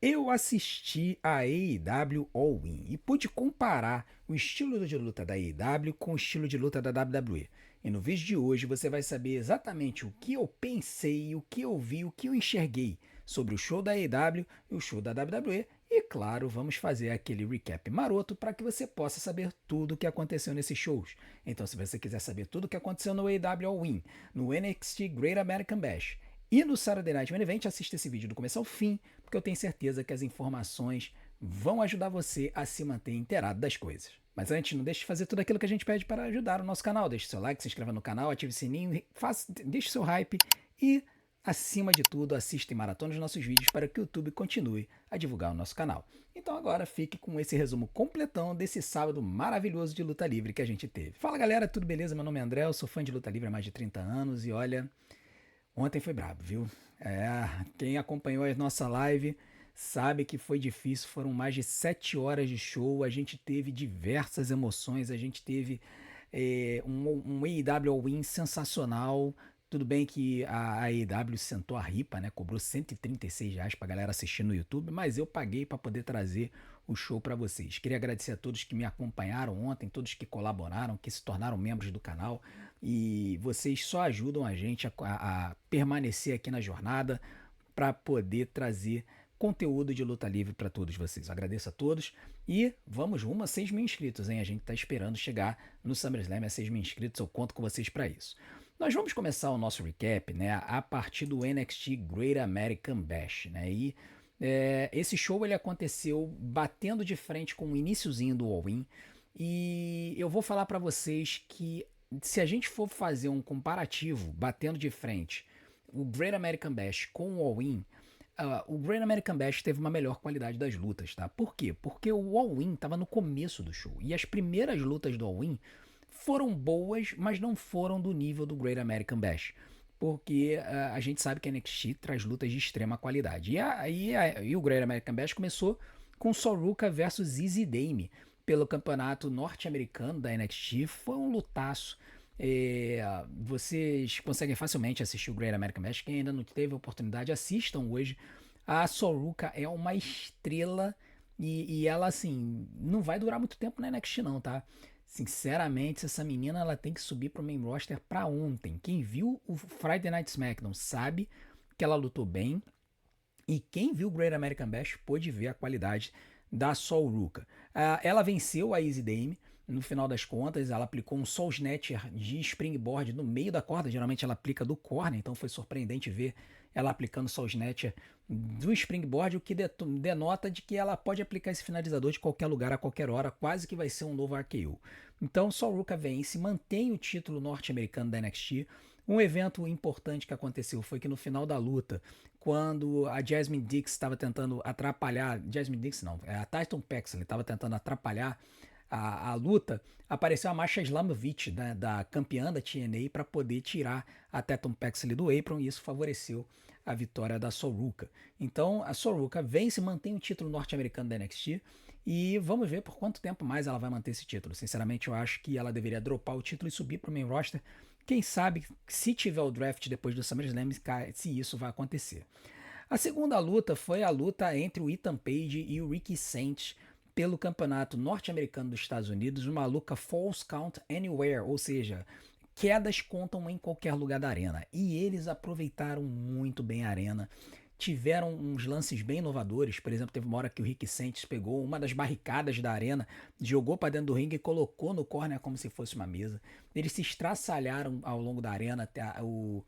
Eu assisti a AEW All In e pude comparar o estilo de luta da AEW com o estilo de luta da WWE. E no vídeo de hoje você vai saber exatamente o que eu pensei, o que eu vi, o que eu enxerguei sobre o show da AEW e o show da WWE. E claro, vamos fazer aquele recap maroto para que você possa saber tudo o que aconteceu nesses shows. Então, se você quiser saber tudo o que aconteceu no AEW All In, no NXT Great American Bash e no Saturday Night Main Event, assista esse vídeo do começo ao fim, porque eu tenho certeza que as informações vão ajudar você a se manter inteirado das coisas. Mas antes, não deixe de fazer tudo aquilo que a gente pede para ajudar o nosso canal. Deixe seu like, se inscreva no canal, ative o sininho, deixe seu hype e, acima de tudo, assista e maratona os nossos vídeos para que o YouTube continue a divulgar o nosso canal. Então agora fique com esse resumo completão desse sábado maravilhoso de luta livre que a gente teve. Fala galera, tudo beleza? Meu nome é André, eu sou fã de luta livre há mais de 30 anos e olha, ontem foi brabo, viu? Quem acompanhou a nossa live sabe que foi difícil, foram mais de 7 horas de show, a gente teve diversas emoções, a gente teve um AEW All-In sensacional. Tudo bem que a AEW sentou a ripa, né? Cobrou R$ 136 pra galera assistir no YouTube, mas eu paguei para poder trazer o show para vocês. Queria agradecer a todos que me acompanharam ontem, todos que colaboraram, que se tornaram membros do canal. E vocês só ajudam a gente a permanecer aqui na jornada para poder trazer conteúdo de luta livre para todos vocês. Eu agradeço a todos e vamos rumo a 6 mil inscritos, hein? A gente está esperando chegar no SummerSlam a 6 mil inscritos, eu conto com vocês para isso. Nós vamos começar o nosso recap, né, a partir do NXT Great American Bash, né? E esse show ele aconteceu batendo de frente com o iniciozinho do All-In e eu vou falar para vocês que se a gente for fazer um comparativo batendo de frente o Great American Bash com o All-In, o Great American Bash teve uma melhor qualidade das lutas, tá? Por quê? Porque o All-In estava no começo do show e as primeiras lutas do All-In foram boas, mas não foram do nível do Great American Bash. Porque a gente sabe que a NXT traz lutas de extrema qualidade. E o Great American Bash começou com Soroka versus Easy Dame pelo campeonato norte-americano da NXT. Foi um lutaço. Vocês conseguem facilmente assistir o Great American Bash. Quem ainda não teve a oportunidade, assistam hoje. A Soroka é uma estrela e ela, assim, não vai durar muito tempo na NXT não, tá? Sinceramente, essa menina ela tem que subir pro main roster pra ontem. Quem viu o Friday Night SmackDown sabe que ela lutou bem. E quem viu o Great American Bash pôde ver a qualidade da Sol Ruka. Ela venceu a Easy Dame. No final das contas, ela aplicou um Soul Snatcher de springboard no meio da corda. Geralmente ela aplica do corner, então foi surpreendente ver ela aplicando Soul Snatcher do springboard, o que denota de que ela pode aplicar esse finalizador de qualquer lugar, a qualquer hora, quase que vai ser um novo RKO. Então, Sol Ruka vence, mantém o título norte-americano da NXT. Um evento importante que aconteceu foi que no final da luta, quando a Jasmine Dix estava tentando atrapalhar, Jasmine Dix não, a Titan Paxley estava tentando atrapalhar a luta, apareceu a Masha Slamovich, né, da campeã da TNA, para poder tirar a Tatum Paxley do apron, e isso favoreceu a vitória da Soroka. Então a Soroka vence e mantém o título norte-americano da NXT, e vamos ver por quanto tempo mais ela vai manter esse título. Sinceramente, eu acho que ela deveria dropar o título e subir para o main roster. Quem sabe, se tiver o draft depois do SummerSlam, se isso vai acontecer. A segunda luta foi a luta entre o Ethan Page e o Ricky Saints pelo campeonato norte-americano dos Estados Unidos, uma luta Falls Count Anywhere, ou seja, quedas contam em qualquer lugar da arena. E eles aproveitaram muito bem a arena. Tiveram uns lances bem inovadores. Por exemplo, teve uma hora que o Rick Saints pegou uma das barricadas da arena, jogou para dentro do ringue e colocou no corner como se fosse uma mesa. Eles se estraçalharam ao longo da arena. O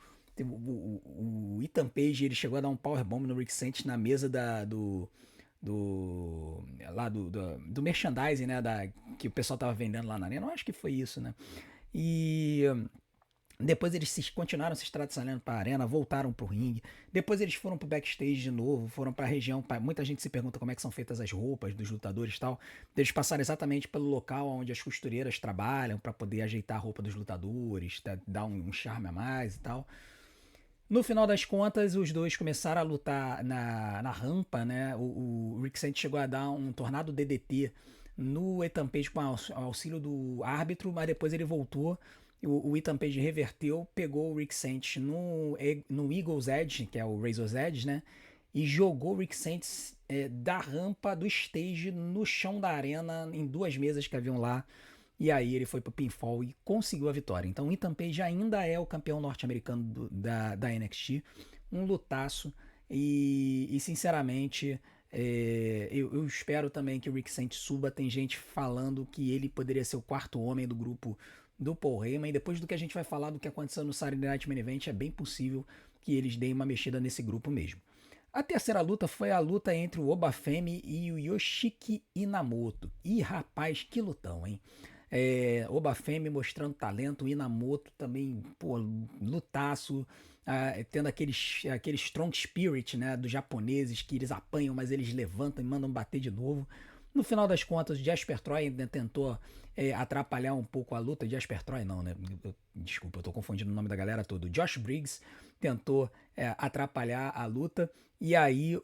Ethan Page ele chegou a dar um powerbomb no Rick Saints na mesa do merchandising, né, que o pessoal tava vendendo lá na arena. Eu acho que foi isso, né? E depois eles continuaram se estraçalhando para a arena, voltaram pro ringue. Depois eles foram pro backstage de novo, foram para a região. Muita gente se pergunta como é que são feitas as roupas dos lutadores e tal. Eles passaram exatamente pelo local onde as costureiras trabalham para poder ajeitar a roupa dos lutadores, dar um charme a mais e tal. No final das contas, os dois começaram a lutar na rampa, né? O Rick Saints chegou a dar um tornado DDT no Ethan Page com auxílio do árbitro, mas depois ele voltou. O Ethan Page reverteu, pegou o Rick Saints no Eagle's Edge, que é o Razor's Edge, né? E jogou o Rick Saints da rampa do stage no chão da arena, em 2 mesas que haviam lá. E aí ele foi pro pinfall e conseguiu a vitória. Então o Ethan Page ainda é o campeão norte-americano da NXT. Um lutaço. E sinceramente, eu espero também que o Rick Sainz suba. Tem gente falando que ele poderia ser o 4º homem do grupo do Paul Heyman. E depois do que a gente vai falar do que aconteceu no Saturday Night Main Event, é bem possível que eles deem uma mexida nesse grupo mesmo. A terceira luta foi a luta entre o Obafemi e o Yoshiki Inamoto. Ih, rapaz, que lutão, hein? Obafemi mostrando talento, o Inamoto também, pô, lutaço, tendo aquele strong spirit, né, dos japoneses, que eles apanham, mas eles levantam e mandam bater de novo. No final das contas, o Jasper Troy ainda tentou atrapalhar um pouco a luta. Jasper Troy não, né? Desculpa, eu tô confundindo o nome da galera toda. O Josh Briggs tentou atrapalhar a luta. E aí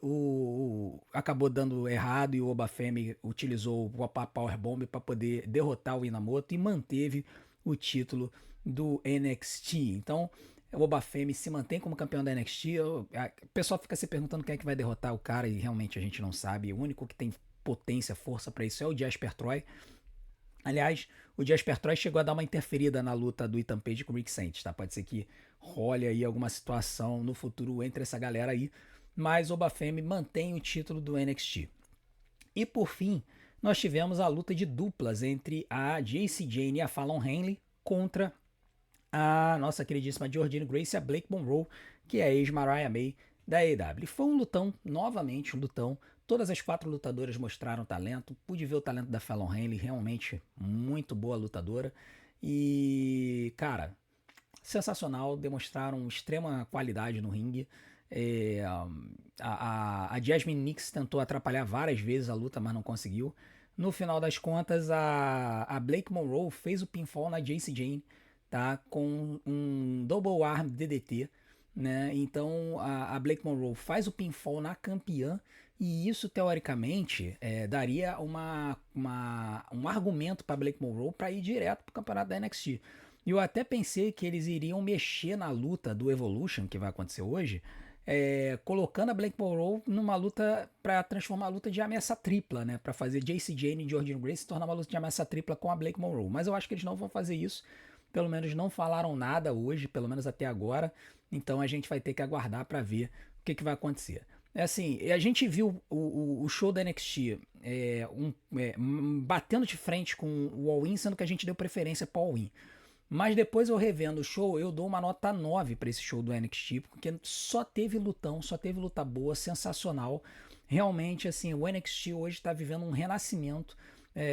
acabou dando errado e o Obafemi utilizou o Powerbomb para poder derrotar o Inamoto e manteve o título do NXT. Então, o Obafemi se mantém como campeão da NXT. O pessoal fica se perguntando quem é que vai derrotar o cara e realmente a gente não sabe. O único que tem potência, força para isso é o Jasper Troy. Aliás, o Jasper Troy chegou a dar uma interferida na luta do Ethan Page com o Rick Sainz, tá? Pode ser que role aí alguma situação no futuro entre essa galera aí, mas o Obafemi mantém o título do NXT. E por fim, nós tivemos a luta de duplas entre a Jacy Jayne e a Fallon Henley contra a nossa queridíssima Jordynne Grace e a Blake Monroe, que é a ex-Mariah May da AEW. Foi um lutão, novamente um lutão. Todas as 4 lutadoras mostraram talento. Pude ver o talento da Fallon Henley, realmente muito boa lutadora. E, cara, sensacional, demonstraram extrema qualidade no ringue. A Jasmine Nix tentou atrapalhar várias vezes a luta, mas não conseguiu. No final das contas, a Blake Monroe fez o pinfall na Jacy Jayne, tá? Com um double arm DDT, né? Então a Blake Monroe faz o pinfall na campeã e isso teoricamente daria um argumento para Blake Monroe para ir direto para o campeonato da NXT. E eu até pensei que eles iriam mexer na luta do Evolution, que vai acontecer hoje, colocando a Blake Monroe numa luta para transformar a luta de ameaça tripla, né? Para fazer Jacy Jayne e Jordynne Grace se tornar uma luta de ameaça tripla com a Blake Monroe. Mas eu acho que eles não vão fazer isso. Pelo menos não falaram nada hoje, pelo menos até agora. Então a gente vai ter que aguardar para ver o que vai acontecer. Assim, a gente viu o show da NXT batendo de frente com o All-In, sendo que a gente deu preferência para o All-In. Mas depois eu revendo o show, eu dou uma nota 9 para esse show do NXT, porque só teve lutão, só teve luta boa, sensacional. Realmente, assim, o NXT hoje está vivendo um renascimento,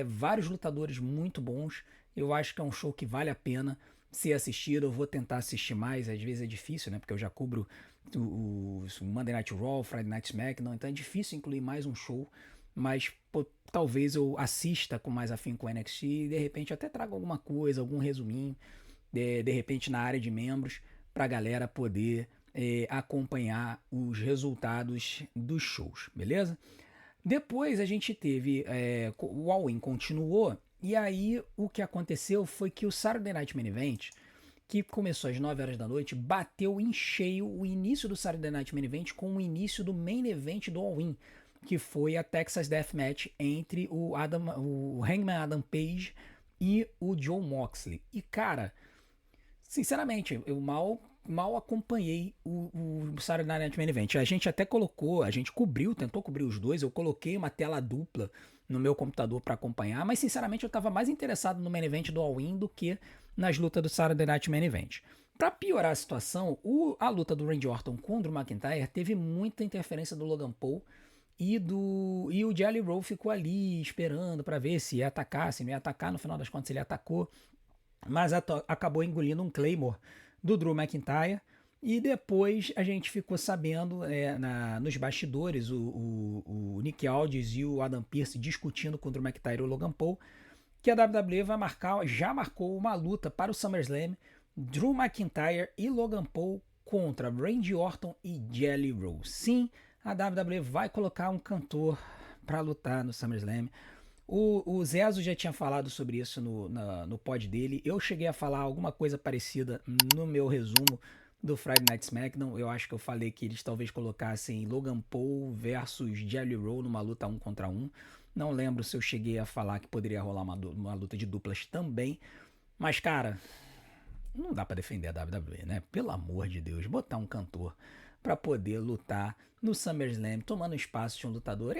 vários lutadores muito bons. Eu acho que é um show que vale a pena ser assistido. Eu vou tentar assistir mais, às vezes é difícil, né? Porque eu já cubro o Monday Night Raw, Friday Night SmackDown, então é difícil incluir mais um show. Mas talvez eu assista com mais afinco com o NXT e de repente até traga alguma coisa, algum resuminho, de repente na área de membros, para a galera poder acompanhar os resultados dos shows, beleza? Depois a gente teve o All-In continuou, e aí o que aconteceu foi que o Saturday Night Main Event, que começou às 9 horas da noite, bateu em cheio o início do Saturday Night Main Event com o início do Main Event do All-In, que foi a Texas Deathmatch entre o Hangman Adam Page e o Jon Moxley. E cara, sinceramente, eu mal acompanhei o Saturday Night Main Event. A gente até tentou cobrir os dois. Eu coloquei uma tela dupla no meu computador para acompanhar, mas sinceramente eu estava mais interessado no Main Event do All-In do que nas lutas do Saturday Night Main Event. Para piorar a situação, a luta do Randy Orton com o Drew McIntyre teve muita interferência do Logan Paul e o Jelly Roll ficou ali esperando para ver se ia atacar, se não ia atacar. No final das contas ele atacou, mas acabou engolindo um Claymore do Drew McIntyre. E depois a gente ficou sabendo nos bastidores o Nick Aldis e o Adam Pearce discutindo com o Drew McIntyre e o Logan Paul, que a WWE já marcou uma luta para o SummerSlam, Drew McIntyre e Logan Paul contra Randy Orton e Jelly Roll. Sim, a WWE vai colocar um cantor para lutar no SummerSlam. O Zezo já tinha falado sobre isso no pod dele. Eu cheguei a falar alguma coisa parecida no meu resumo do Friday Night SmackDown. Eu acho que eu falei que eles talvez colocassem Logan Paul versus Jelly Roll numa luta 1 contra 1. Não lembro se eu cheguei a falar que poderia rolar uma luta de duplas também. Mas, cara, não dá pra defender a WWE, né? Pelo amor de Deus, botar um cantor pra poder lutar no SummerSlam, tomando espaço de um lutador,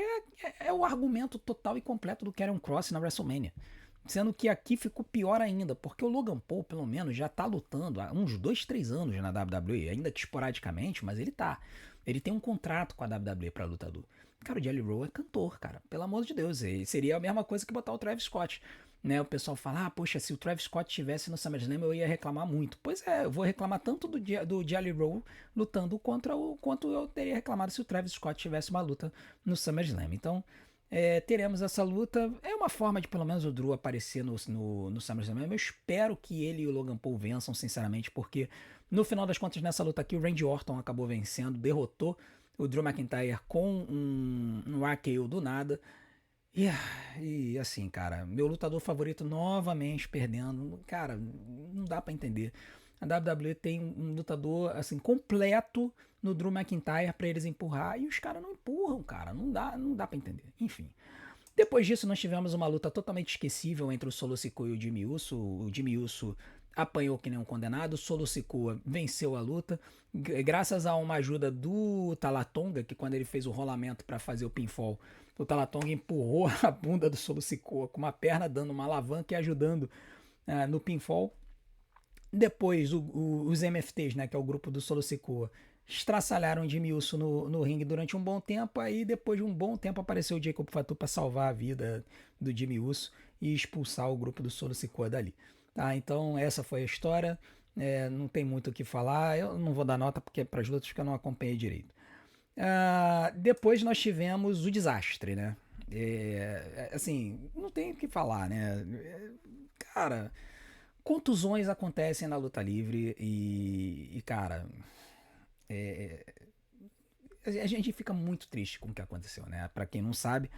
é o argumento total e completo do Karrion Kross na WrestleMania. Sendo que aqui ficou pior ainda, porque o Logan Paul, pelo menos, já tá lutando há uns 2, 3 anos na WWE, ainda que esporadicamente, mas ele tá. Ele tem um contrato com a WWE pra lutador. Cara, o Jelly Roll é cantor, cara. Pelo amor de Deus. Seria a mesma coisa que botar o Travis Scott. Né, o pessoal fala, poxa, se o Travis Scott estivesse no SummerSlam eu ia reclamar muito. Pois é, eu vou reclamar tanto do Jelly Roll lutando quanto eu teria reclamado se o Travis Scott tivesse uma luta no SummerSlam. Então, teremos essa luta. É uma forma de pelo menos o Drew aparecer no SummerSlam. Eu espero que ele e o Logan Paul vençam, sinceramente, porque no final das contas, nessa luta aqui, o Randy Orton acabou vencendo, derrotou o Drew McIntyre com um RKO do nada. E assim, cara, meu lutador favorito novamente perdendo. Cara, não dá pra entender. A WWE tem um lutador assim completo no Drew McIntyre pra eles empurrar e os caras não empurram, cara. Não dá para entender. Enfim. Depois disso, nós tivemos uma luta totalmente esquecível entre o Solo Sikoa e o Jimmy Uso. O Jimmy Uso apanhou que nem um condenado, o Solo Sikoa venceu a luta, graças a uma ajuda do Talatonga, que quando ele fez o rolamento para fazer o pinfall, o Talatonga empurrou a bunda do Solo Sikoa com uma perna, dando uma alavanca e ajudando no pinfall. Depois, os MFTs, né, que é o grupo do Solo Sikoa, estraçalharam o Jimmy Uso no ringue durante um bom tempo. Aí, depois de um bom tempo, apareceu o Jacob Fatu para salvar a vida do Jimmy Uso e expulsar o grupo do Solo Sikoa dali. Tá, então, essa foi a história. Não tem muito o que falar. Eu não vou dar nota porque para as lutas que eu não acompanhei direito. Depois nós tivemos o desastre, né? Assim, não tem o que falar, né? Cara, contusões acontecem na luta livre e cara, a gente fica muito triste com o que aconteceu, né? Pra quem não sabe,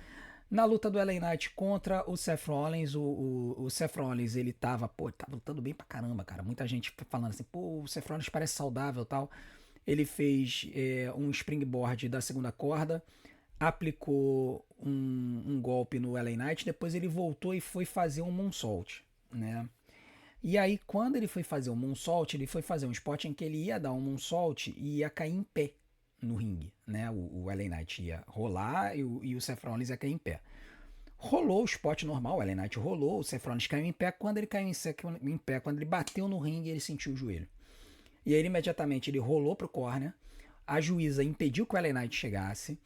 na luta do LA Knight contra o Seth Rollins, o Seth Rollins, ele tava lutando bem pra caramba, cara. Muita gente falando assim, pô, o Seth Rollins parece saudável e tal. Ele fez um springboard da segunda corda, aplicou um golpe no LA Knight, depois ele voltou e foi fazer um moonsault, né? E aí, quando ele foi fazer o moonsault, ele foi fazer um spot em que ele ia dar um moonsault e ia cair em pé no ringue, né? O LA Knight ia rolar e o Seth Rollins ia cair em pé. Rolou o spot normal, o LA Knight rolou, o Seth Rollins caiu em pé. Quando ele caiu em pé, quando ele bateu no ringue, ele sentiu o joelho. E aí, imediatamente, ele rolou pro corner, a juíza impediu que o LA Knight chegasse,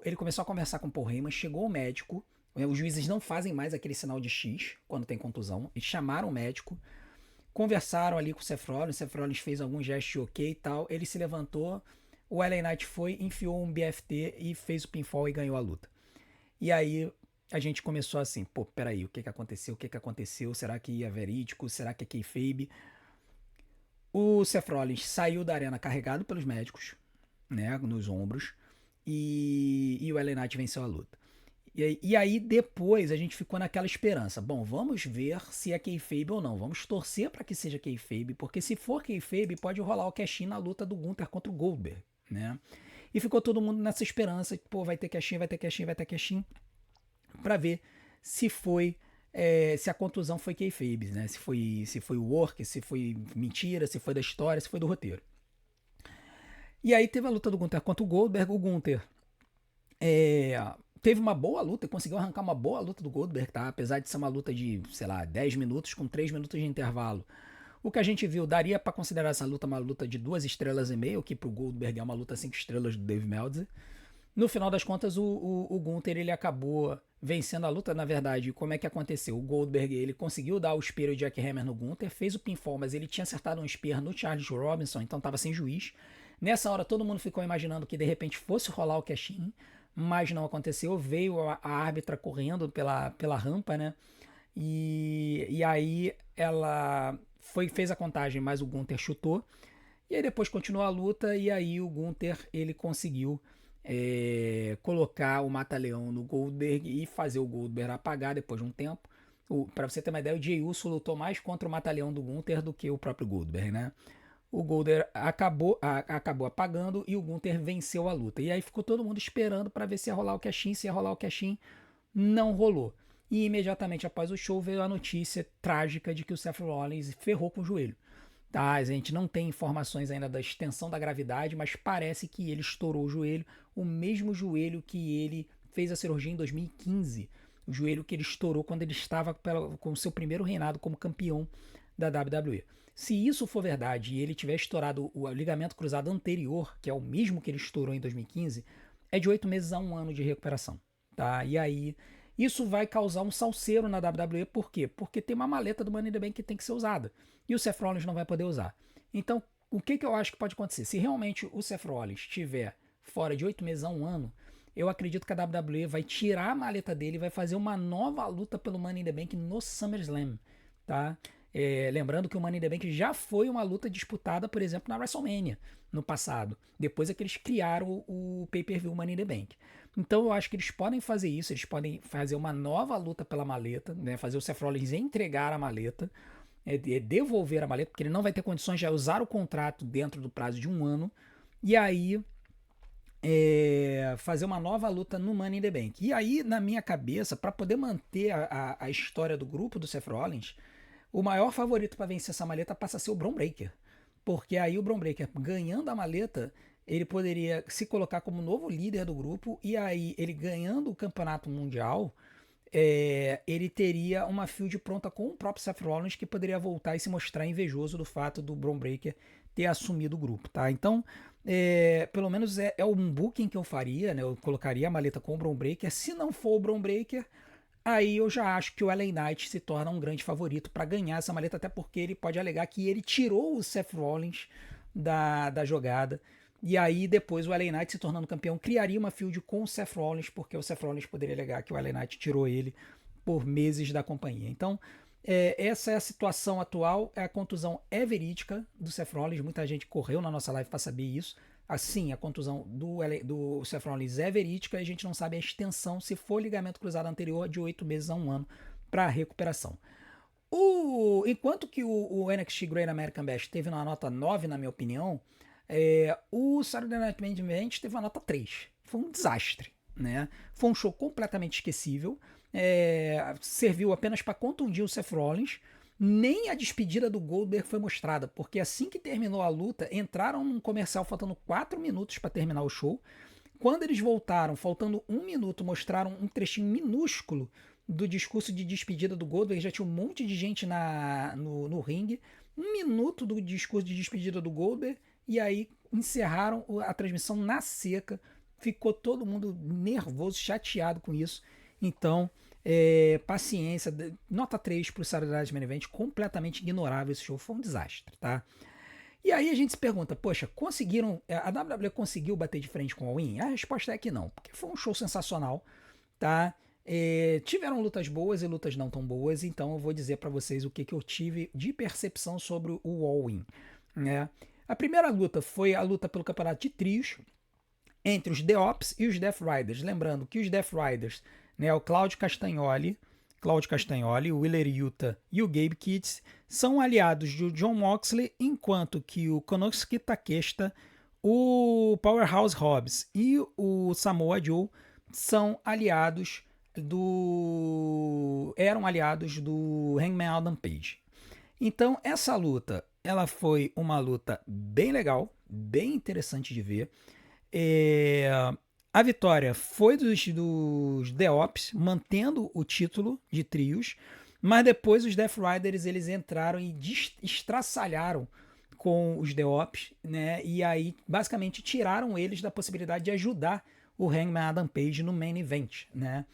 ele começou a conversar com o Paul Heyman, chegou o médico. Os juízes não fazem mais aquele sinal de X quando tem contusão. Eles chamaram o médico, conversaram ali com o Seth Rollins fez algum gesto de ok e tal. Ele se levantou, o LA Knight foi, enfiou um BFT e fez o pinfall e ganhou a luta. E aí a gente começou assim, pô, peraí, o que aconteceu? O que aconteceu? Será que é verídico? Será que é kayfabe? O Seth Rollins saiu da arena carregado pelos médicos, né, nos ombros, e o LA Knight venceu a luta. E aí depois a gente ficou naquela esperança. Bom, vamos ver se é kayfabe ou não. Vamos torcer para que seja kayfabe, porque se for kayfabe pode rolar o cash-in na luta do Gunther contra o Goldberg, né? E ficou todo mundo nessa esperança, pô, vai ter cash-in, vai ter cash-in, vai ter cash-in, para ver se foi se a contusão foi kayfabe, né? Se foi work, se foi mentira, se foi da história, se foi do roteiro. E aí teve a luta do Gunther contra o Goldberg. O Gunther teve uma boa luta e conseguiu arrancar uma boa luta do Goldberg, tá? Apesar de ser uma luta de, sei lá, 10 minutos com 3 minutos de intervalo. O que a gente viu, daria para considerar essa luta uma luta de 2 estrelas e meio, que pro Goldberg é uma luta 5 estrelas do Dave Meltzer. No final das contas, o Gunther ele acabou vencendo a luta. Na verdade, como é que aconteceu? O Goldberg ele conseguiu dar o spear de Jackhammer no Gunther, fez o pinfall, mas ele tinha acertado um spear no Charles Robinson, então estava sem juiz. Nessa hora, todo mundo ficou imaginando que de repente fosse rolar o cash-in, mas não aconteceu. Veio a árbitra correndo pela rampa, né? E aí ela fez a contagem, mas o Gunther chutou. E aí depois continuou a luta e aí o Gunther ele conseguiu colocar o Mata-Leão no Goldberg e fazer o Goldberg apagar depois de um tempo. Para você ter uma ideia, o Jey Uso lutou mais contra o Mata-Leão do Gunther do que o próprio Goldberg, né? o Golder acabou apagando e o Gunther venceu a luta. E aí ficou todo mundo esperando para ver se ia rolar o cash-in, se ia rolar o cash-in. Não rolou. E imediatamente após o show veio a notícia trágica de que o Seth Rollins ferrou com o joelho. Tá, a gente não tem informações ainda da extensão da gravidade, mas parece que ele estourou o joelho, o mesmo joelho que ele fez a cirurgia em 2015. O joelho que ele estourou quando ele estava com o seu primeiro reinado como campeão da WWE. Se isso for verdade e ele tiver estourado o ligamento cruzado anterior, que é o mesmo que ele estourou em 2015, é de 8 meses a 1 ano de recuperação. Tá? E aí, isso vai causar um salseiro na WWE, por quê? Porque tem uma maleta do Money in the Bank que tem que ser usada. E o Seth Rollins não vai poder usar. Então, o que eu acho que pode acontecer? Se realmente o Seth Rollins estiver fora de 8 meses a 1 ano, eu acredito que a WWE vai tirar a maleta dele e vai fazer uma nova luta pelo Money in the Bank no SummerSlam. Tá? Lembrando que o Money in the Bank já foi uma luta disputada, por exemplo, na WrestleMania no passado. Depois é que eles criaram o pay-per-view Money in the Bank. Então eu acho que eles podem fazer isso, eles podem fazer uma nova luta pela maleta, né, fazer o Seth Rollins entregar a maleta, devolver a maleta, porque ele não vai ter condições de usar o contrato dentro do prazo de 1 ano, e aí fazer uma nova luta no Money in the Bank. E aí, na minha cabeça, para poder manter a história do grupo do Seth Rollins, o maior favorito para vencer essa maleta passa a ser o Bron Breakker. Porque aí o Bron Breakker, ganhando a maleta, ele poderia se colocar como novo líder do grupo. E aí, ele ganhando o campeonato mundial, ele teria uma feud pronta com o próprio Seth Rollins, que poderia voltar e se mostrar invejoso do fato do Bron Breakker ter assumido o grupo. Tá? Então, pelo menos é um booking que eu faria. Né? Eu colocaria a maleta com o Bron Breakker. Se não for o Bron Breakker, aí eu já acho que o LA Knight se torna um grande favorito para ganhar essa maleta, até porque ele pode alegar que ele tirou o Seth Rollins da jogada. E aí depois o LA Knight, se tornando campeão, criaria uma feud com o Seth Rollins, porque o Seth Rollins poderia alegar que o LA Knight tirou ele por meses da companhia. Então, essa é a situação atual. A contusão é verídica do Seth Rollins. Muita gente correu na nossa live para saber isso. Assim, a contusão do Seth Rollins é verídica e a gente não sabe a extensão, se for ligamento cruzado anterior, de 8 meses a 1 ano para recuperação. Enquanto que o NXT Great American Bash teve uma nota 9, na minha opinião, o Saturday Night Main Event teve uma nota 3. Foi um desastre. Né? Foi um show completamente esquecível. Serviu apenas para contundir o Seth Rollins. Nem a despedida do Goldberg foi mostrada, porque assim que terminou a luta, entraram num comercial faltando 4 minutos para terminar o show. Quando eles voltaram, faltando 1 minuto, mostraram um trechinho minúsculo do discurso de despedida do Goldberg. Já tinha um monte de gente no ringue. 1 minuto do discurso de despedida do Goldberg, e aí encerraram a transmissão na seca. Ficou todo mundo nervoso, chateado com isso. Então, paciência, nota 3 para o Saturday Night Main Event, completamente ignorável esse show, foi um desastre, tá? E aí a gente se pergunta, poxa, a WWE conseguiu bater de frente com a All-In? A resposta é que não, porque foi um show sensacional, tá? Tiveram lutas boas e lutas não tão boas, então eu vou dizer para vocês o que eu tive de percepção sobre o All-In, né? A primeira luta foi a luta pelo campeonato de trios entre os The Ops e os Death Riders. Lembrando que os Death Riders, né, o Claudio Castagnoli, o Wheeler Yuta e o Gabe Kidd são aliados do Jon Moxley, enquanto que o Konosuke Takeshita, o Powerhouse Hobbs e o Samoa Joe eram aliados do Hangman Adam Page. Então essa luta, ela foi uma luta bem legal, bem interessante de ver. A vitória foi dos The Ops, mantendo o título de trios, mas depois os Death Riders eles entraram e estraçalharam com os The Ops, né? E aí basicamente tiraram eles da possibilidade de ajudar o Hangman Adam Page no main event, né?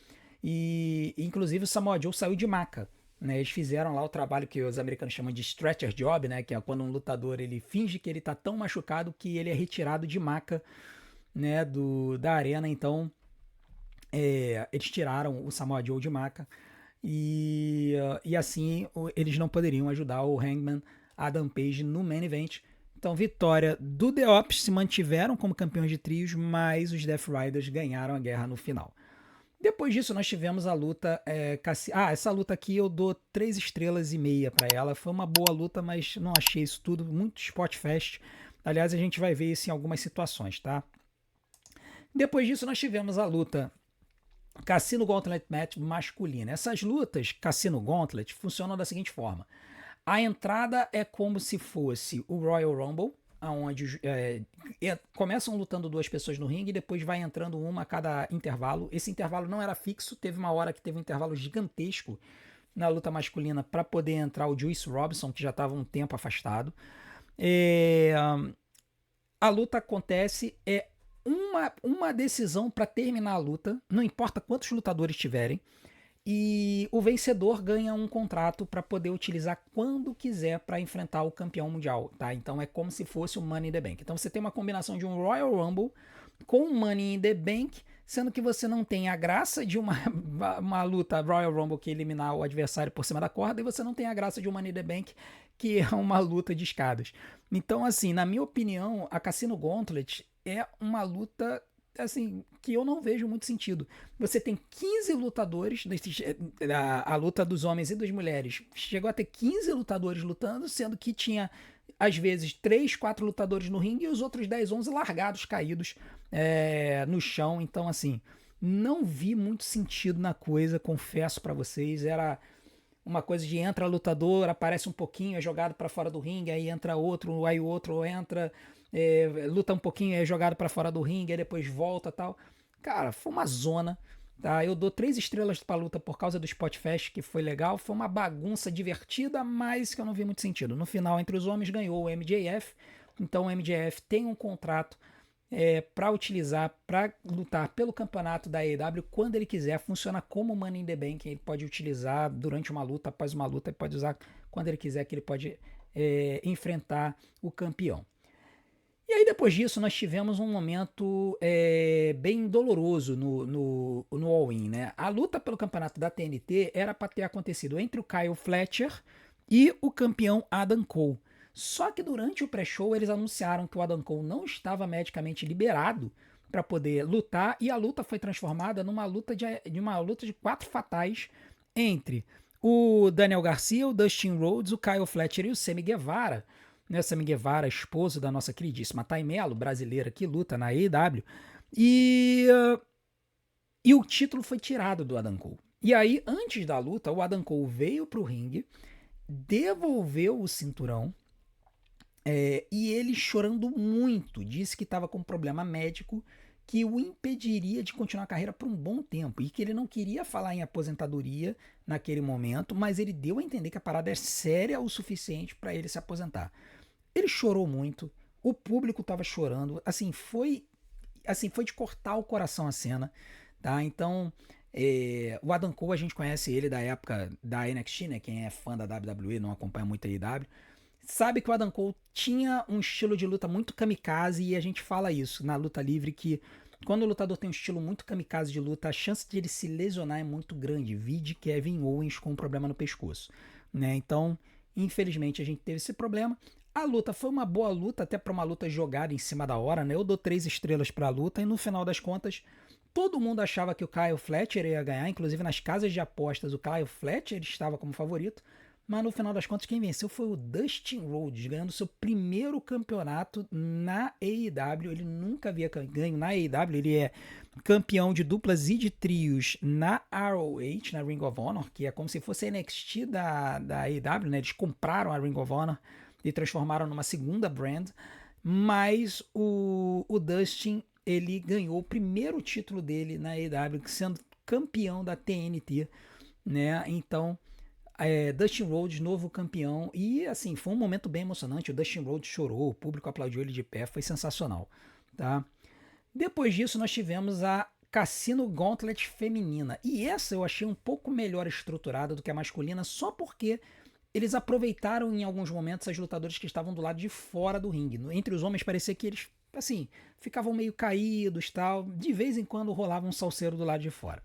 E inclusive o Samoa Joe saiu de maca, né? Eles fizeram lá o trabalho que os americanos chamam de stretcher job, né? Que é quando um lutador ele finge que ele tá tão machucado que ele é retirado de maca, né, da arena. Então eles tiraram o Samoa Joe de maca e assim eles não poderiam ajudar o Hangman Adam Page no main event. Então vitória do The Ops, se mantiveram como campeões de trios, mas os Death Riders ganharam a guerra no final. Depois disso, nós tivemos a luta. Essa luta aqui eu dou 3,5 estrelas para ela. Foi uma boa luta, mas não achei isso tudo. Muito spot fest. Aliás, a gente vai ver isso em algumas situações, tá? Depois disso, nós tivemos a luta Cassino Gauntlet Match masculina. Essas lutas, Cassino Gauntlet, funcionam da seguinte forma. A entrada é como se fosse o Royal Rumble, onde começam lutando duas pessoas no ringue e depois vai entrando uma a cada intervalo. Esse intervalo não era fixo, teve uma hora que teve um intervalo gigantesco na luta masculina para poder entrar o Juice Robinson, que já estava um tempo afastado. A luta acontece, uma decisão para terminar a luta, não importa quantos lutadores tiverem, e o vencedor ganha um contrato para poder utilizar quando quiser para enfrentar o campeão mundial, tá? Então é como se fosse o Money in the Bank. Então você tem uma combinação de um Royal Rumble com Money in the Bank, sendo que você não tem a graça de uma luta Royal Rumble que eliminar o adversário por cima da corda, e você não tem a graça de um Money in the Bank que é uma luta de escadas. Então, assim, na minha opinião, a Cassino Gauntlet é uma luta assim, que eu não vejo muito sentido. Você tem 15 lutadores, a luta dos homens e das mulheres chegou a ter 15 lutadores lutando, sendo que tinha, às vezes, 3, 4 lutadores no ringue e os outros 10, 11 largados, caídos no chão. Então, assim, não vi muito sentido na coisa, confesso pra vocês. Era uma coisa de entra lutador, aparece um pouquinho, é jogado pra fora do ringue, aí entra outro, aí o outro entra... luta um pouquinho, é jogado para fora do ringue, aí depois volta e tal. Cara, foi uma zona, tá? Eu dou 3 estrelas pra luta por causa do Spot Fest, que foi legal. Foi uma bagunça divertida, mas que eu não vi muito sentido. No final, entre os homens, ganhou o MJF. Então o MJF tem um contrato para utilizar, para lutar pelo campeonato da AEW quando ele quiser. Funciona como Money in the Bank. Ele pode utilizar durante uma luta, após uma luta, ele pode usar quando ele quiser, que ele pode enfrentar o campeão. E aí depois disso nós tivemos um momento bem doloroso no All-In, né? A luta pelo campeonato da TNT era para ter acontecido entre o Kyle Fletcher e o campeão Adam Cole. Só que durante o pré-show eles anunciaram que o Adam Cole não estava medicamente liberado para poder lutar, e a luta foi transformada numa luta de 4 fatais entre o Daniel Garcia, o Dustin Rhodes, o Kyle Fletcher e o Sammy Guevara. Sammy Guevara, esposo da nossa queridíssima Tay Melo, brasileira que luta na AEW, e o título foi tirado do Adam Cole. E aí, antes da luta, o Adam Cole veio pro ringue, devolveu o cinturão, e ele, chorando muito, disse que estava com um problema médico que o impediria de continuar a carreira por um bom tempo, e que ele não queria falar em aposentadoria naquele momento, mas ele deu a entender que a parada é séria o suficiente para ele se aposentar. Ele chorou muito, o público estava chorando, assim, foi de cortar o coração a cena, tá? Então, o Adam Cole, a gente conhece ele da época da NXT, né? Quem é fã da WWE, não acompanha muito a AEW, sabe que o Adam Cole tinha um estilo de luta muito kamikaze, e a gente fala isso na luta livre, que quando o lutador tem um estilo muito kamikaze de luta, a chance de ele se lesionar é muito grande. Vide Kevin Owens com um problema no pescoço, né? Então, infelizmente, a gente teve esse problema. A luta foi uma boa luta, até para uma luta jogada em cima da hora, né? Eu dou 3 estrelas para a luta, e no final das contas, todo mundo achava que o Kyle Fletcher ia ganhar, inclusive nas casas de apostas o Kyle Fletcher estava como favorito, mas no final das contas quem venceu foi o Dustin Rhodes, ganhando seu primeiro campeonato na AEW. Ele nunca havia ganho na AEW, ele é campeão de duplas e de trios na ROH, na Ring of Honor, que é como se fosse a NXT da AEW, né? Eles compraram a Ring of Honor e transformaram numa segunda brand, mas o Dustin, ele ganhou o primeiro título dele na AEW, sendo campeão da TNT, né? Então, Dustin Rhodes, novo campeão, e assim, foi um momento bem emocionante. O Dustin Rhodes chorou, o público aplaudiu ele de pé, foi sensacional, tá? Depois disso, nós tivemos a Cassino Gauntlet feminina, e essa eu achei um pouco melhor estruturada do que a masculina, só porque eles aproveitaram em alguns momentos as lutadoras que estavam do lado de fora do ringue. Entre os homens parecia que eles, assim, ficavam meio caídos, tal, de vez em quando rolava um salseiro do lado de fora.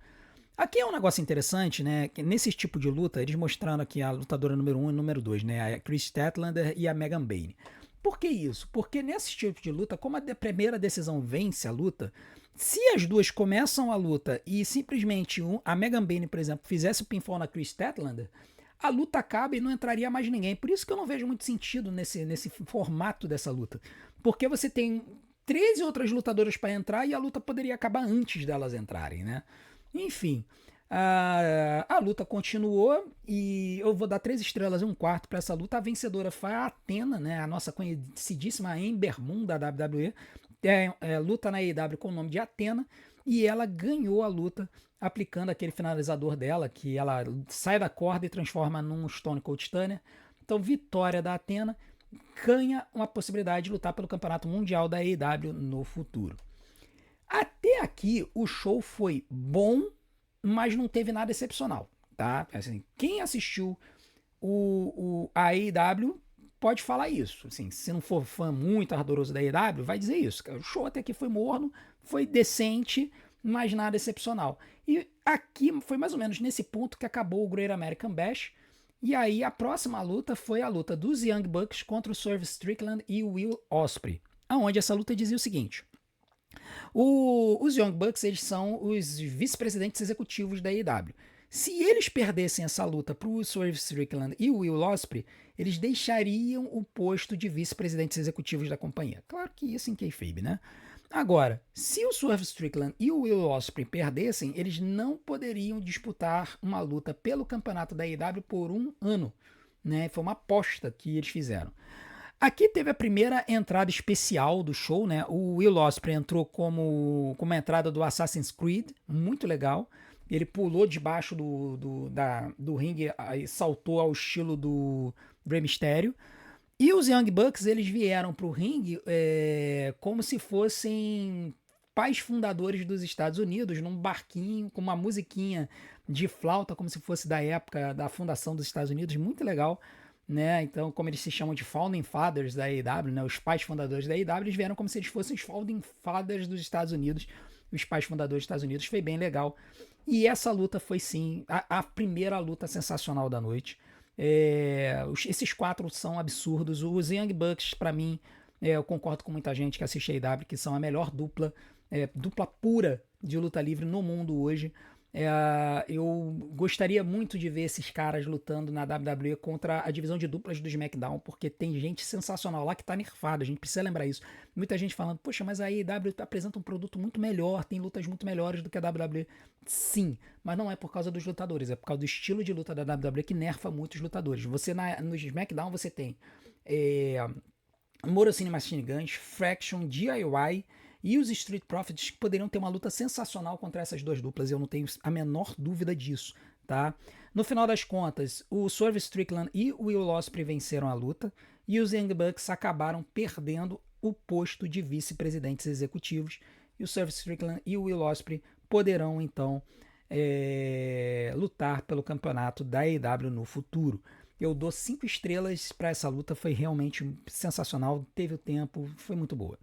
Aqui é um negócio interessante, né? Que nesse tipo de luta, eles mostrando aqui a lutadora número 1 e número 2, né? A Chris Statlander e a Megan Bayne. Por que isso? Porque nesse tipo de luta, como a primeira decisão vence a luta, Se as duas começam a luta e simplesmente a Megan Bayne, por exemplo, fizesse o pinfall na Chris Statlander, a luta acaba e não entraria mais ninguém. Por isso que eu não vejo muito sentido nesse formato dessa luta. Porque você tem 13 outras lutadoras para entrar e a luta poderia acabar antes delas entrarem, né? Enfim, a luta continuou e eu vou dar 3 estrelas e um quarto para essa luta. A vencedora foi a Athena, né? A nossa conhecidíssima Ember Moon da WWE. Luta na AEW com o nome de Athena e ela ganhou a luta aplicando aquele finalizador dela, que ela sai da corda e transforma num Stone Cold Stunner. Então, vitória da Athena, ganha uma possibilidade de lutar pelo campeonato mundial da AEW no futuro. Até aqui, o show foi bom, mas não teve nada excepcional, tá? Assim, quem assistiu a AEW pode falar isso. Assim, se não for fã muito ardoroso da AEW, vai dizer isso. O show até aqui foi morno, foi decente, mas nada excepcional. E aqui foi mais ou menos nesse ponto que acabou o Great American Bash. E aí a próxima luta foi a luta dos Young Bucks contra o Swerve Strickland e o Will Ospreay, aonde essa luta dizia o seguinte: os Young Bucks, eles são os vice-presidentes executivos da AEW. Se eles perdessem essa luta para o Swerve Strickland e o Will Ospreay, eles deixariam o posto de vice-presidentes executivos da companhia. Claro que isso em kayfabe, né? Agora, se o Swerve Strickland e o Will Ospreay perdessem, eles não poderiam disputar uma luta pelo campeonato da AEW por um ano, né? Foi uma aposta que eles fizeram. Aqui teve a primeira entrada especial do show, né? O Will Ospreay entrou como uma entrada do Assassin's Creed, muito legal. Ele pulou debaixo do ringue e saltou ao estilo do Rey Mysterio. E os Young Bucks, eles vieram pro ringue como se fossem pais fundadores dos Estados Unidos, num barquinho com uma musiquinha de flauta, como se fosse da época da fundação dos Estados Unidos, muito legal, né? Então, como eles se chamam de Founding Fathers da AEW, né? Os pais fundadores da AEW, eles vieram como se eles fossem os Founding Fathers dos Estados Unidos, os pais fundadores dos Estados Unidos, foi bem legal. E essa luta foi sim a primeira luta sensacional da noite. Esses 4 são absurdos. Os Young Bucks, para mim, eu concordo com muita gente que assiste a AEW, que são a melhor dupla pura de luta livre no mundo hoje. Eu gostaria muito de ver esses caras lutando na WWE contra a divisão de duplas do SmackDown, porque tem gente sensacional lá que tá nerfada, a gente precisa lembrar isso. Muita gente falando, poxa, mas a AEW apresenta um produto muito melhor, tem lutas muito melhores do que a WWE. Sim, mas não é por causa dos lutadores, é por causa do estilo de luta da WWE que nerfa muito os lutadores. Você no SmackDown você tem Motor City Machine Guns, Fraction, DIY e os Street Profits, que poderiam ter uma luta sensacional contra essas duas duplas, eu não tenho a menor dúvida disso, tá? No final das contas, o Swerve Strickland e o Will Ospreay venceram a luta, e os Young Bucks acabaram perdendo o posto de vice-presidentes executivos, e o Swerve Strickland e o Will Ospreay poderão, então, lutar pelo campeonato da AEW no futuro. Eu dou 5 estrelas para essa luta, foi realmente sensacional, teve o tempo, foi muito boa.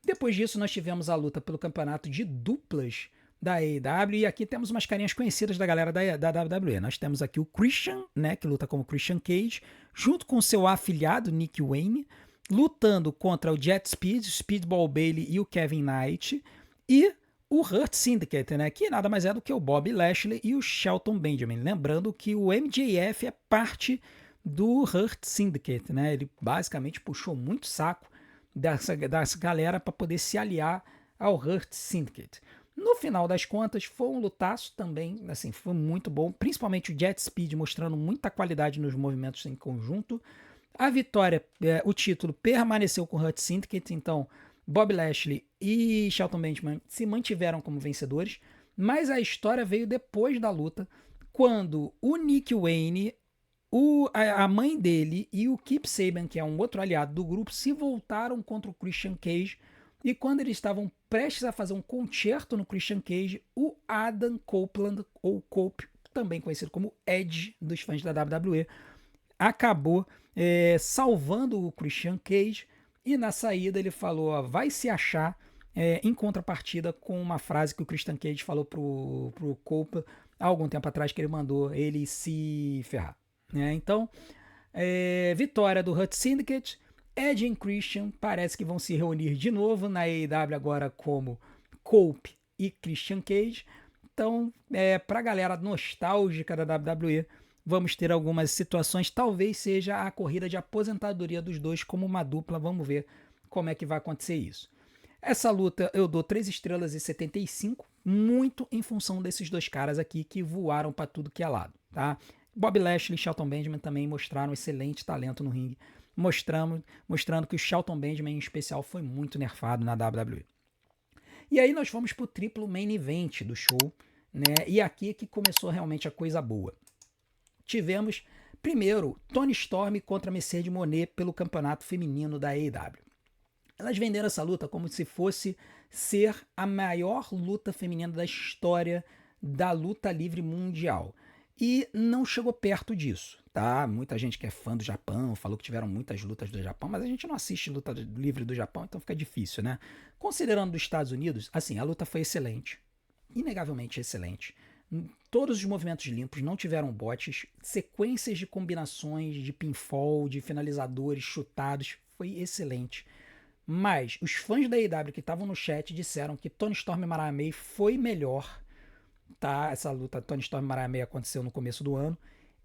Depois disso, nós tivemos a luta pelo campeonato de duplas da AEW, e aqui temos umas carinhas conhecidas da galera da WWE. Nós temos aqui o Christian, né, que luta como Christian Cage, junto com seu afilhado Nick Wayne, lutando contra o Jet Speed, Speedball Bailey e o Kevin Knight, e o Hurt Syndicate, né, que nada mais é do que o Bobby Lashley e o Shelton Benjamin. Lembrando que o MJF é parte do Hurt Syndicate, né, ele basicamente puxou muito saco dessa galera para poder se aliar ao Hurt Syndicate. No final das contas, foi um lutaço também, assim, foi muito bom, principalmente o Jet Speed mostrando muita qualidade nos movimentos em conjunto. A vitória, o título permaneceu com o Hurt Syndicate, então Bob Lashley e Shelton Benjamin se mantiveram como vencedores, mas a história veio depois da luta, quando o Nick Wayne, a mãe dele e o Kip Sabian, que é um outro aliado do grupo, se voltaram contra o Christian Cage, e quando eles estavam prestes a fazer um concerto no Christian Cage, o Adam Copeland, ou Cope, também conhecido como Edge dos fãs da WWE, acabou salvando o Christian Cage, e na saída ele falou, vai se achar, em contrapartida com uma frase que o Christian Cage falou pro Cope há algum tempo atrás, que ele mandou ele se ferrar. Então, vitória do Hurt Syndicate. Edge e Christian parece que vão se reunir de novo na AEW agora como Cope e Christian Cage. Então, pra galera nostálgica da WWE, vamos ter algumas situações. Talvez seja a corrida de aposentadoria dos dois como uma dupla. Vamos ver como é que vai acontecer isso. Essa luta eu dou 3 estrelas e 75, muito em função desses dois caras aqui que voaram para tudo que é lado, tá? Bob Lashley e Shelton Benjamin também mostraram excelente talento no ringue, mostrando que o Shelton Benjamin em especial foi muito nerfado na WWE. E aí nós fomos pro triplo main event do show, né? E aqui é que começou realmente a coisa boa. Tivemos, primeiro, Toni Storm contra Mercedes Moné pelo campeonato feminino da AEW. Elas venderam essa luta como se fosse ser a maior luta feminina da história da luta livre mundial. E não chegou perto disso, tá? Muita gente que é fã do Japão falou que tiveram muitas lutas do Japão, mas a gente não assiste luta livre do Japão, então fica difícil, né? Considerando dos Estados Unidos, assim, a luta foi excelente. Inegavelmente excelente. Todos os movimentos limpos, não tiveram botes, sequências de combinações de pinfall, de finalizadores chutados, foi excelente. Mas os fãs da AEW que estavam no chat disseram que Toni Storm e Mariah May foi melhor, tá? Essa luta Toni Storm e Mariah May aconteceu no começo do ano.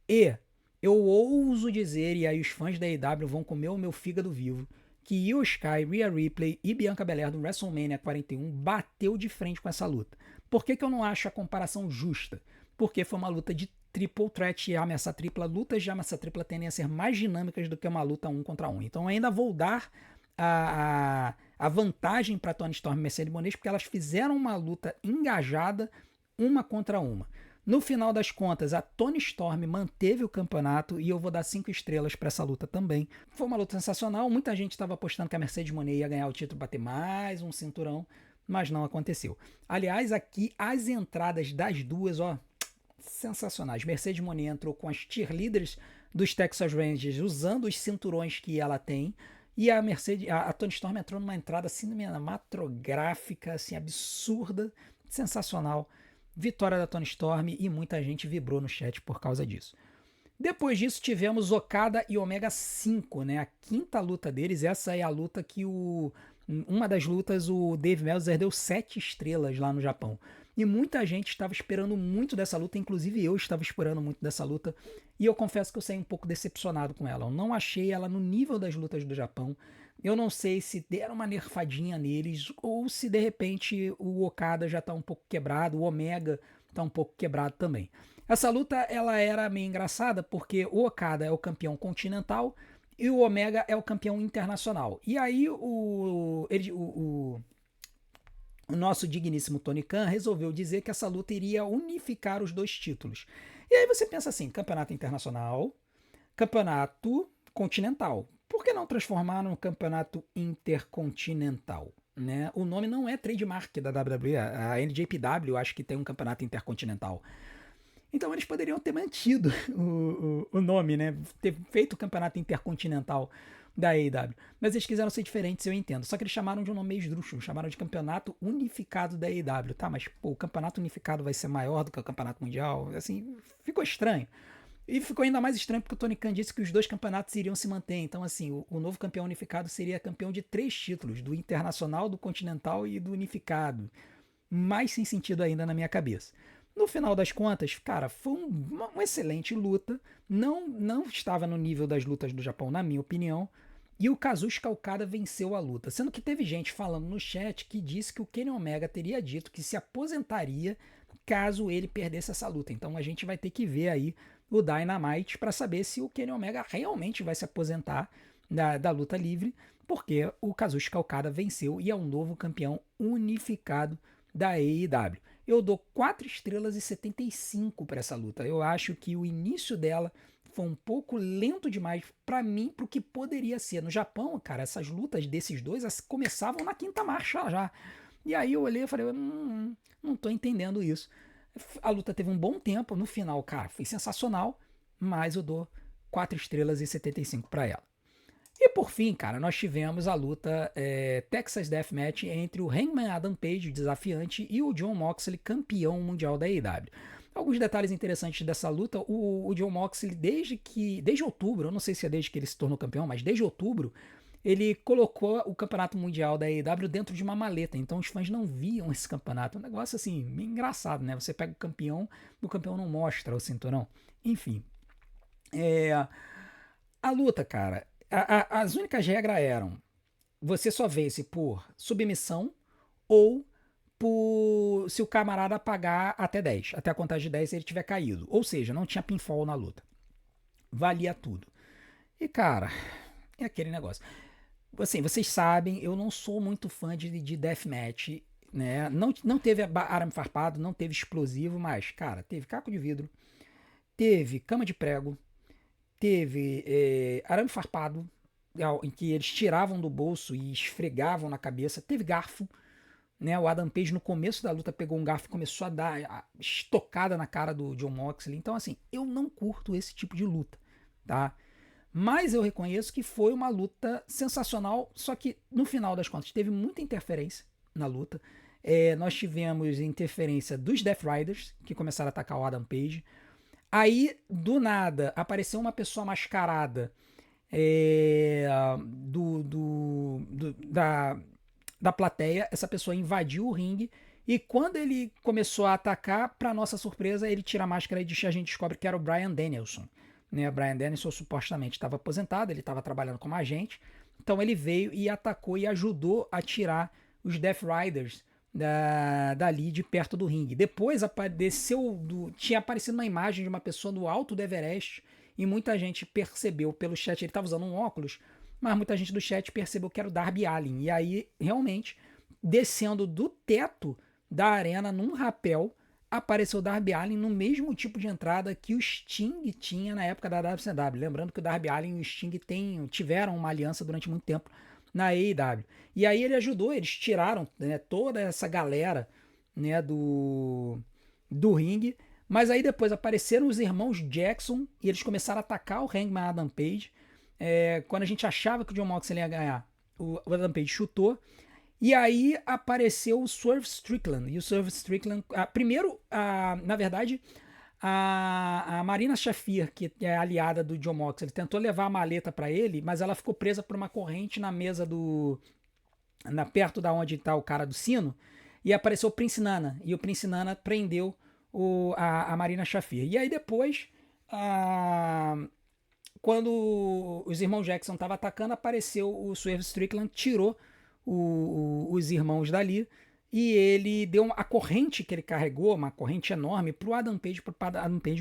E eu ouso dizer, e aí os fãs da AEW vão comer o meu fígado vivo, que Io Sky, Rhea Ripley e Bianca Belair do WrestleMania 41 bateu de frente com essa luta. Por que eu não acho a comparação justa? Porque foi uma luta de triple threat e ameaça tripla. Lutas de ameaça tripla tendem a ser mais dinâmicas do que uma luta 1 contra 1. Então ainda vou dar a vantagem para Toni Storm e Mercedes Moné, porque elas fizeram uma luta engajada uma contra uma. No final das contas, a Toni Storm manteve o campeonato e eu vou dar 5 estrelas para essa luta também. Foi uma luta sensacional, muita gente estava apostando que a Mercedes Moné ia ganhar o título, bater mais um cinturão, mas não aconteceu. Aliás, aqui as entradas das duas, ó, sensacionais. Mercedes Moné entrou com as cheerleaders dos Texas Rangers usando os cinturões que ela tem. E a Toni Storm entrou numa entrada cinematográfica, assim, absurda, sensacional. Vitória da Toni Storm e muita gente vibrou no chat por causa disso. Depois disso tivemos Okada e Omega 5, né? A quinta luta deles. Essa é a luta que uma das lutas o Dave Meltzer deu 7 estrelas lá no Japão. E muita gente estava esperando muito dessa luta, inclusive eu estava esperando muito dessa luta, e eu confesso que eu saí um pouco decepcionado com ela. Eu não achei ela no nível das lutas do Japão. Eu não sei se deram uma nerfadinha neles, ou se de repente o Okada já está um pouco quebrado, o Omega está um pouco quebrado também. Essa luta ela era meio engraçada, porque o Okada é o campeão continental, e o Omega é o campeão internacional. E aí o nosso digníssimo Tony Khan resolveu dizer que essa luta iria unificar os dois títulos. E aí você pensa assim, campeonato internacional, campeonato continental. Por que não transformar num campeonato intercontinental? Né? O nome não é trademark da WWE, a NJPW acho que tem um campeonato intercontinental. Então eles poderiam ter mantido o nome, né? Ter feito o campeonato intercontinental da AEW. Mas eles quiseram ser diferentes, eu entendo. Só que eles chamaram de um nome meio esdrúxulo, chamaram de Campeonato Unificado da AEW, tá? Mas, pô, o Campeonato Unificado vai ser maior do que o Campeonato Mundial? Assim, ficou estranho. E ficou ainda mais estranho porque o Tony Khan disse que os dois campeonatos iriam se manter. Então, assim, o novo campeão unificado seria campeão de 3 títulos, do Internacional, do Continental e do Unificado. Mais sem sentido ainda na minha cabeça. No final das contas, cara, foi uma excelente luta. Não estava no nível das lutas do Japão, na minha opinião. E o Kazuchika Okada venceu a luta. Sendo que teve gente falando no chat que disse que o Kenny Omega teria dito que se aposentaria caso ele perdesse essa luta. Então a gente vai ter que ver aí o Dynamite para saber se o Kenny Omega realmente vai se aposentar da luta livre, porque o Kazuchika Okada venceu e é um novo campeão unificado da AEW. Eu dou 4 estrelas e 75 para essa luta. Eu acho que o início dela foi um pouco lento demais para mim, pro que poderia ser. No Japão, cara, essas lutas desses dois começavam na 5ª marcha já. E aí eu olhei e falei, não tô entendendo isso. A luta teve um bom tempo, no final, cara, foi sensacional, mas eu dou 4 estrelas e 75 para ela. E por fim, cara, nós tivemos a luta Texas Deathmatch entre o Hangman Adam Page, desafiante, e o Jon Moxley, campeão mundial da AEW. Alguns detalhes interessantes dessa luta, o Jon Moxley, desde outubro, eu não sei se é desde que ele se tornou campeão, mas desde outubro, ele colocou o campeonato mundial da AEW dentro de uma maleta, então os fãs não viam esse campeonato. Um negócio assim, meio engraçado, né? Você pega o campeão não mostra o cinturão. Enfim, é, a luta, cara, as únicas regras eram: você só vence por submissão ou por se o camarada pagar até 10, até a contagem de 10 se ele tiver caído. Ou seja, não tinha pinfall na luta. Valia tudo. E cara, é aquele negócio. Assim, vocês sabem, eu não sou muito fã de deathmatch, né? Não teve arame farpado, não teve explosivo, mas, cara, teve caco de vidro, teve cama de prego, teve arame farpado, em que eles tiravam do bolso e esfregavam na cabeça, teve garfo, né? O Adam Page no começo da luta pegou um garfo e começou a dar estocada na cara do Jon Moxley. Então, assim, eu não curto esse tipo de luta, tá? Mas eu reconheço que foi uma luta sensacional, só que no final das contas teve muita interferência na luta. Nós tivemos interferência dos Death Riders, que começaram a atacar o Adam Page. Aí, do nada, apareceu uma pessoa mascarada é, da plateia. Essa pessoa invadiu o ringue. E quando ele começou a atacar, para nossa surpresa, ele tira a máscara e a gente descobre que era o Bryan Danielson. Né? Bryan Danielson supostamente estava aposentado, ele estava trabalhando como agente. Então ele veio e atacou e ajudou a tirar os Death Riders dali de perto do ringue. Depois tinha aparecido uma imagem de uma pessoa no alto do Everest e muita gente percebeu pelo chat, ele estava usando um óculos, mas muita gente do chat percebeu que era o Darby Allin. E aí, realmente, descendo do teto da arena num rapel, apareceu o Darby Allin no mesmo tipo de entrada que o Sting tinha na época da WCW. Lembrando que o Darby Allin e o Sting tiveram uma aliança durante muito tempo na AEW. E aí ele ajudou, eles tiraram, né, toda essa galera, né, do ringue. Mas aí depois apareceram os irmãos Jackson e eles começaram a atacar o Hangman Adam Page. Quando a gente achava que o Jon Moxley ia ganhar, o Adam Page chutou. E aí apareceu o Swerve Strickland. E o Swerve Strickland, na verdade, a Marina Shafir, que é aliada do Jon Moxley, tentou levar a maleta para ele, mas ela ficou presa por uma corrente na mesa perto da onde está o cara do sino. E apareceu o Prince Nana. E o Prince Nana prendeu a Marina Shafir. E aí depois, quando os irmãos Jackson estavam atacando, apareceu o Swerve Strickland, tirou os irmãos dali e ele deu a corrente que ele carregou, uma corrente enorme, para o Adam Page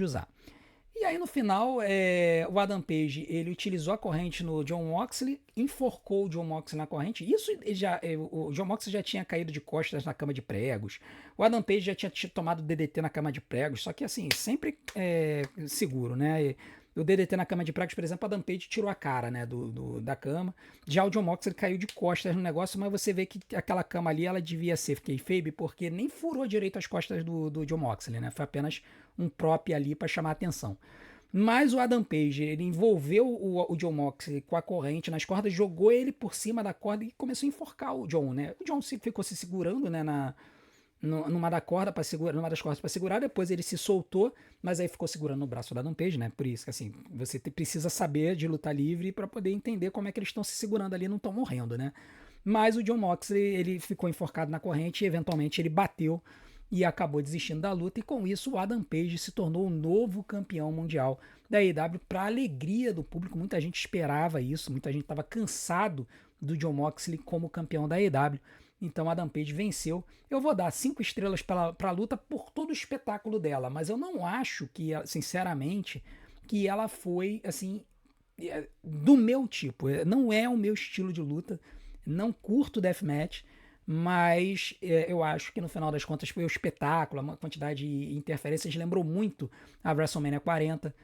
usar. E aí no final, o Adam Page ele utilizou a corrente no Jon Moxley, enforcou o Jon Moxley na corrente. Isso o Jon Moxley já tinha caído de costas na cama de pregos. O Adam Page já tinha tomado DDT na cama de pregos, só que assim, sempre seguro, né? O DDT na cama de pregos, por exemplo, a Adam Page tirou a cara, né, da cama. Já o Jon Moxley caiu de costas no negócio, mas você vê que aquela cama ali, ela devia ser kayfabe, porque nem furou direito as costas do Jon Moxley, né? Foi apenas um prop ali para chamar a atenção. Mas o Adam Page, ele envolveu o Jon Moxley com a corrente nas cordas, jogou ele por cima da corda e começou a enforcar o Jon, né? O Jon ficou se segurando, né, numa das cordas para segurar, depois ele se soltou, mas aí ficou segurando no braço do Adam Page, né? Por isso que assim, você precisa saber de luta livre para poder entender como é que eles estão se segurando ali, não estão morrendo, né? Mas o Jon Moxley, ele ficou enforcado na corrente e eventualmente ele bateu e acabou desistindo da luta, e com isso o Adam Page se tornou o novo campeão mundial da AEW, para alegria do público. Muita gente esperava isso, muita gente estava cansado do Jon Moxley como campeão da AEW. Então Adam Page venceu. Eu vou dar 5 estrelas para a luta por todo o espetáculo dela, mas eu não acho que, sinceramente, que ela foi assim do meu tipo. Não é o meu estilo de luta. Não curto deathmatch, mas eu acho que no final das contas foi o espetáculo, a quantidade de interferências lembrou muito a WrestleMania 40.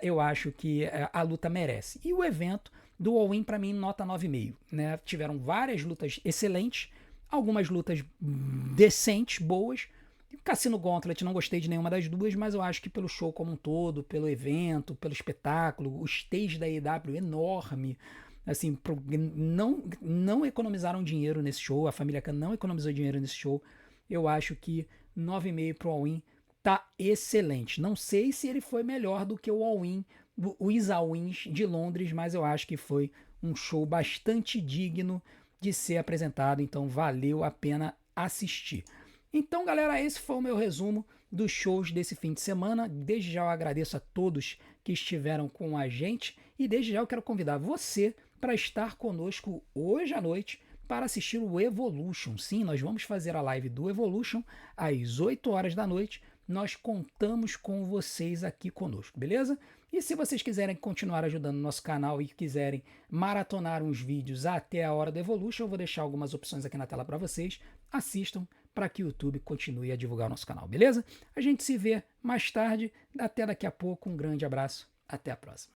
Eu acho que a luta merece. E o evento do All-In, para mim, nota 9,5. Né? Tiveram várias lutas excelentes, algumas lutas decentes, boas. Cassino Gauntlet, não gostei de nenhuma das duas, mas eu acho que pelo show como um todo, pelo evento, pelo espetáculo, o stage da AEW enorme, assim, não economizaram dinheiro nesse show, a família Khan não economizou dinheiro nesse show. Eu acho que 9,5 pro All-In tá excelente. Não sei se ele foi melhor do que o All-In, os All-Ins de Londres, mas eu acho que foi um show bastante digno de ser apresentado, então valeu a pena assistir. Então, galera, esse foi o meu resumo dos shows desse fim de semana. Desde já eu agradeço a todos que estiveram com a gente e desde já eu quero convidar você para estar conosco hoje à noite para assistir o Evolution. Sim, nós vamos fazer a live do Evolution às 8 horas da noite. Nós contamos com vocês aqui conosco, beleza? E se vocês quiserem continuar ajudando o nosso canal e quiserem maratonar uns vídeos até a hora do Evolution, eu vou deixar algumas opções aqui na tela para vocês. Assistam para que o YouTube continue a divulgar o nosso canal, beleza? A gente se vê mais tarde. Até daqui a pouco. Um grande abraço. Até a próxima.